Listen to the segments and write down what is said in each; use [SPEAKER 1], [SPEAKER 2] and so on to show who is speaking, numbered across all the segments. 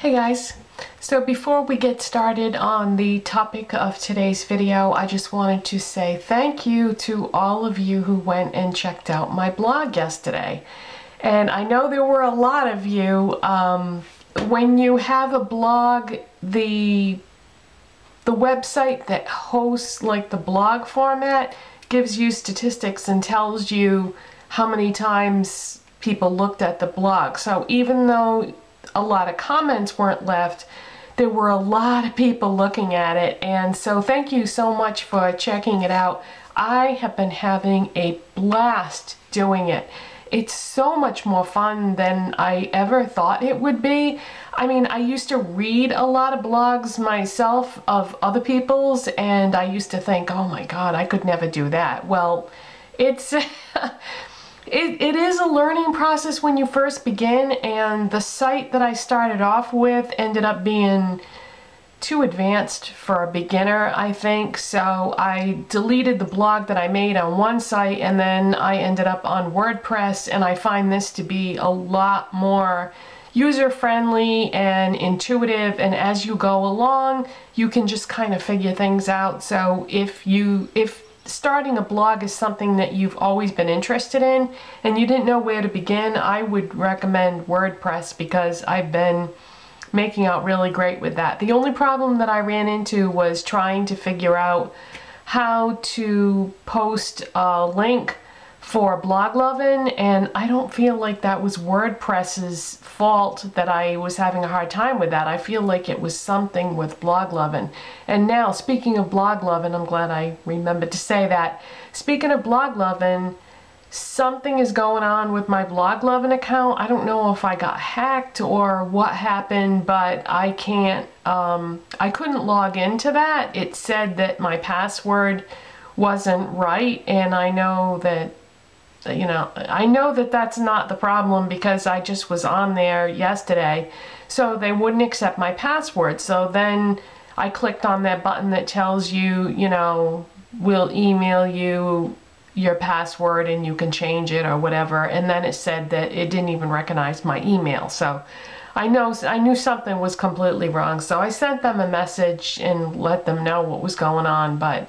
[SPEAKER 1] Hey guys, so before we get started on the topic of today's video, I just wanted to say thank you to all of you who went and checked out my blog yesterday. And I know there were a lot of you. When you have a blog, the website that hosts like the blog format gives you statistics and tells you how many times people looked at the blog. So even though a lot of comments weren't left, there were a lot of people looking at it, and so thank you so much for checking it out. I have been having a blast doing it. It's so much more fun than I ever thought it would be. I mean, I used to read a lot of blogs myself of other people's, and I used to think, oh my god, I could never do that. Well, it's It is a learning process when you first begin, and the site that I started off with ended up being too advanced for a beginner, I think. So I deleted the blog that I made on one site, and then I ended up on WordPress, and I find this to be a lot more user-friendly and intuitive, and as you go along you can just kind of figure things out. So if starting a blog is something that you've always been interested in and you didn't know where to begin, I would recommend WordPress because I've been making out really great with that. The only problem that I ran into was trying to figure out how to post a link for Blog Lovin', and I don't feel like that was WordPress's fault that I was having a hard time with that. I feel like it was something with Blog Lovin'. And now, speaking of Blog Lovin', I'm glad I remembered to say that. Speaking of Blog Lovin', something is going on with my Blog Lovin' account. I don't know if I got hacked or what happened, but I couldn't log into that. It said that my password wasn't right, and I know that that's not the problem because I just was on there yesterday, so they wouldn't accept my password. So then I clicked on that button that tells you, we'll email you your password and you can change it or whatever, and then it said that it didn't even recognize my email. So I knew something was completely wrong, so I sent them a message and let them know what was going on. But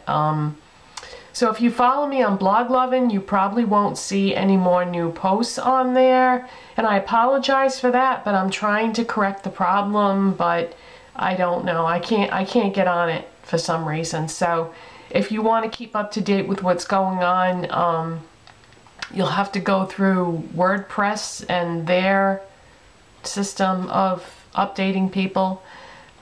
[SPEAKER 1] so if you follow me on Blog Lovin', you probably won't see any more new posts on there, and I apologize for that, but I'm trying to correct the problem, but I don't know. I can't get on it for some reason. So if you want to keep up to date with what's going on, you'll have to go through WordPress and their system of updating people.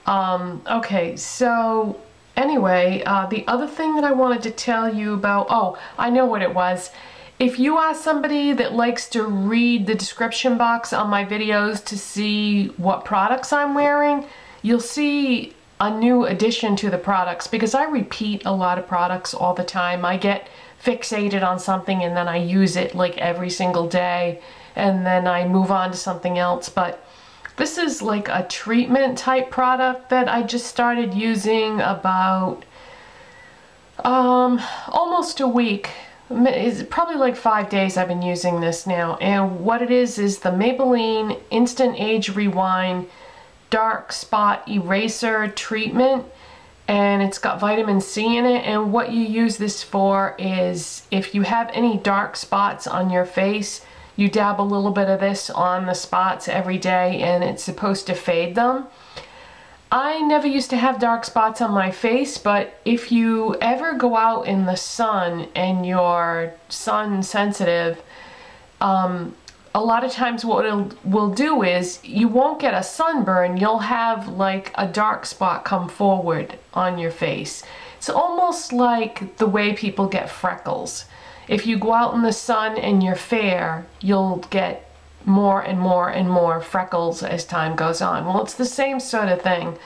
[SPEAKER 1] Okay, so anyway, the other thing that I wanted to tell you about, oh, I know what it was. If you are somebody that likes to read the description box on my videos to see what products I'm wearing, you'll see a new addition to the products because I repeat a lot of products all the time. I get fixated on something and then I use it like every single day, and then I move on to something else. But this is like a treatment type product that I just started using about almost a week. It's probably like 5 days I've been using this now. And what it is the Maybelline Instant Age Rewind Dark Spot Eraser Treatment. And it's got vitamin C in it. And what you use this for is if you have any dark spots on your face, you dab a little bit of this on the spots every day and it's supposed to fade them. I never used to have dark spots on my face, but if you ever go out in the sun and you're sun sensitive, a lot of times what it will do is you won't get a sunburn, you'll have like a dark spot come forward on your face. It's almost like the way people get freckles. If you go out in the sun and you're fair, you'll get more and more and more freckles as time goes on. Well, it's the same sort of thing.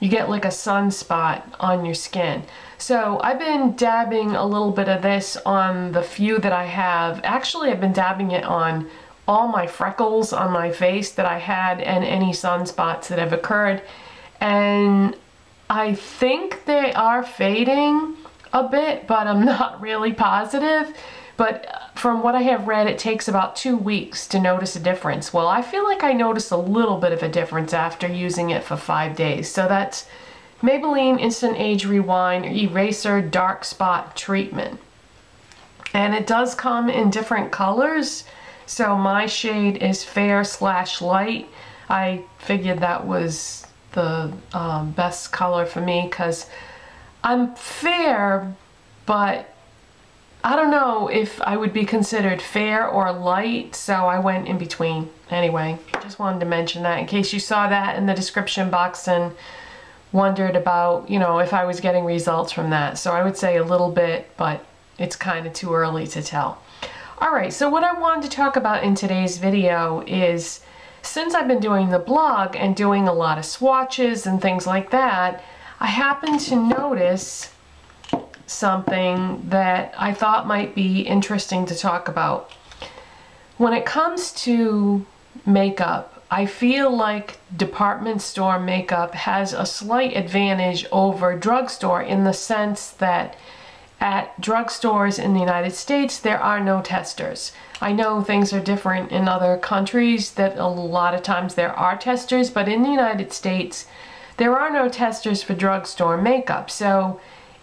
[SPEAKER 1] You get like a sunspot on your skin. So I've been dabbing a little bit of this on the few that I have. Actually, I've been dabbing it on all my freckles on my face that I had and any sunspots that have occurred. And I think they are fading a bit, but I'm not really positive But from what I have read, it takes about 2 weeks to notice a difference. Well, I feel like I noticed a little bit of a difference after using it for 5 days. So that's Maybelline Instant Age Rewind Eraser Dark Spot Treatment. And it does come in different colors. So my shade is fair/light. I figured that was the best color for me because I'm fair, but I don't know if I would be considered fair or light, so I went in between. Anyway, just wanted to mention that in case you saw that in the description box and wondered about, you know, if I was getting results from that. So I would say a little bit, but it's kind of too early to tell. All right, so what I wanted to talk about in today's video is, since I've been doing the blog and doing a lot of swatches and things like that, I happened to notice something that I thought might be interesting to talk about. When it comes to makeup, I feel like department store makeup has a slight advantage over drugstore in the sense that at drugstores in the United States, there are no testers. I know things are different in other countries, that a lot of times there are testers, but in the United States, there are no testers for drugstore makeup. So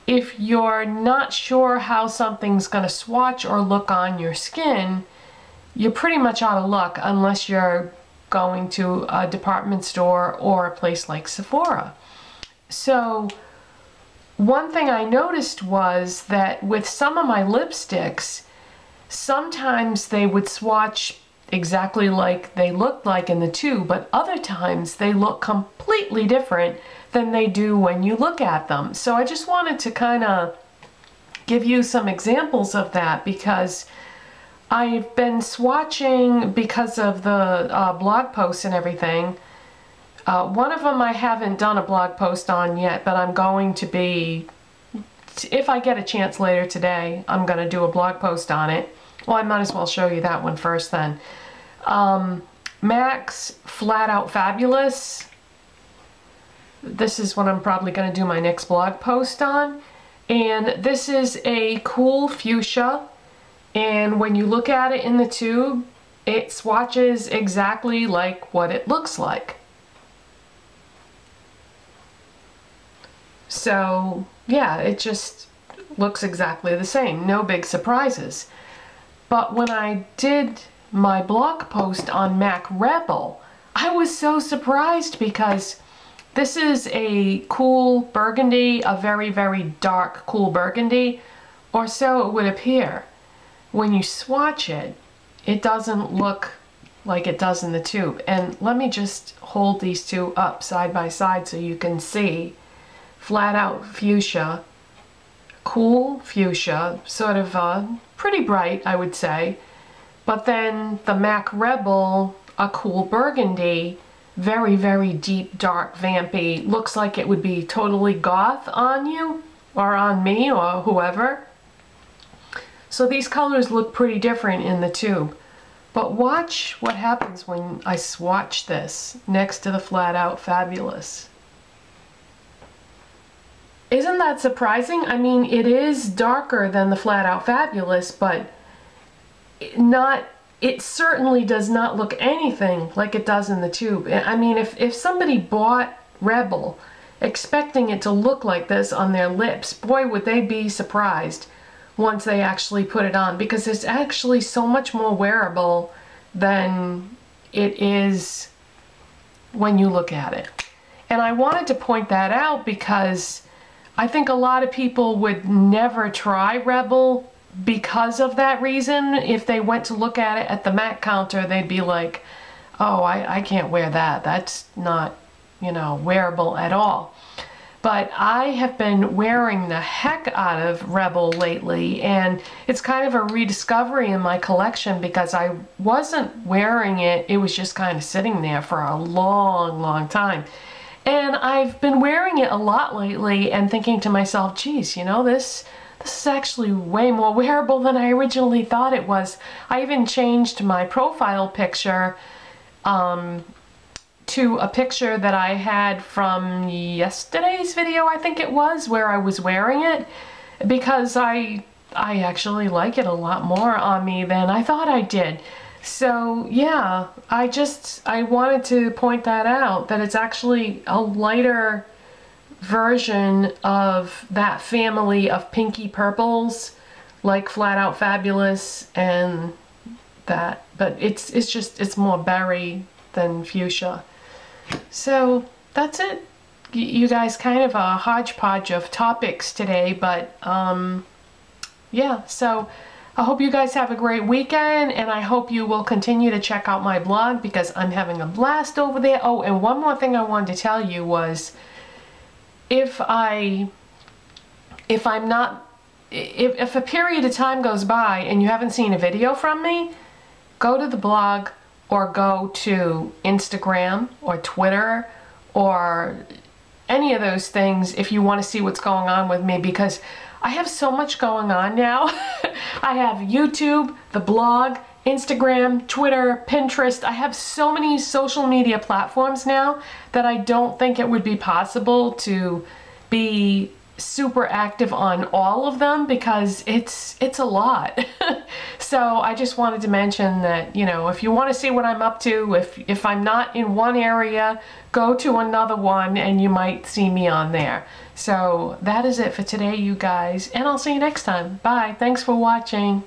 [SPEAKER 1] if you're not sure how something's going to swatch or look on your skin, you're pretty much out of luck unless you're going to a department store or a place like Sephora. So one thing I noticed was that with some of my lipsticks, sometimes they would swatch exactly like they looked like in the tube, but other times they look completely different than they do when you look at them. So I just wanted to kind of give you some examples of that because I've been swatching because of the blog posts and everything. One of them I haven't done a blog post on yet, but I'm going to be, if I get a chance later today, I'm going to do a blog post on it. Well, I might as well show you that one first then. MAC's Flat Out Fabulous. This is what I'm probably going to do my next blog post on. And this is a cool fuchsia. And when you look at it in the tube, it swatches exactly like what it looks like. So yeah, it just looks exactly the same. No big surprises. But when I did my blog post on MAC Rebel, I was so surprised because this is a cool burgundy, a very, very dark cool burgundy, or so it would appear. When you swatch it, it doesn't look like it does in the tube. And let me just hold these two up side by side so you can see. Flat Out Fuchsia, cool fuchsia, sort of pretty bright, I would say. But then the MAC Rebel, a cool burgundy, very, very deep, dark, vampy, looks like it would be totally goth on you, or on me, or whoever. So these colors look pretty different in the tube. But watch what happens when I swatch this next to the Flat Out Fabulous. Isn't that surprising? I mean, it is darker than the Flat Out Fabulous, but it certainly does not look anything like it does in the tube. I mean, if somebody bought Rebel expecting it to look like this on their lips, boy, would they be surprised once they actually put it on, because it's actually so much more wearable than it is when you look at it. And I wanted to point that out because I think a lot of people would never try Rebel because of that reason. If they went to look at it at the MAC counter, they'd be like, oh, I can't wear that. That's not, you know, wearable at all. But I have been wearing the heck out of Rebel lately, and it's kind of a rediscovery in my collection because I wasn't wearing it. It was just kind of sitting there for a long, long time. And I've been wearing it a lot lately and thinking to myself, geez, you know, this is actually way more wearable than I originally thought it was. I even changed my profile picture to a picture that I had from yesterday's video, I think it was, where I was wearing it, because I I actually like it a lot more on me than I thought I did. So yeah, I wanted to point that out, that it's actually a lighter version of that family of pinky purples, like Flat Out Fabulous and that, but it's more berry than fuchsia. So that's it. You guys, kind of a hodgepodge of topics today, but yeah, so I hope you guys have a great weekend, and I hope you will continue to check out my blog because I'm having a blast over there. Oh, and one more thing I wanted to tell you was, if a period of time goes by and you haven't seen a video from me, go to the blog or go to Instagram or Twitter or any of those things if you want to see what's going on with me, because I have so much going on now. I have YouTube, the blog, Instagram, Twitter, Pinterest. I have so many social media platforms now that I don't think it would be possible to be super active on all of them, because it's a lot. So I just wanted to mention that, you know, if you want to see what I'm up to, if I'm not in one area, go to another one and you might see me on there. So that is it for today, you guys, and I'll see you next time. Bye. Thanks for watching.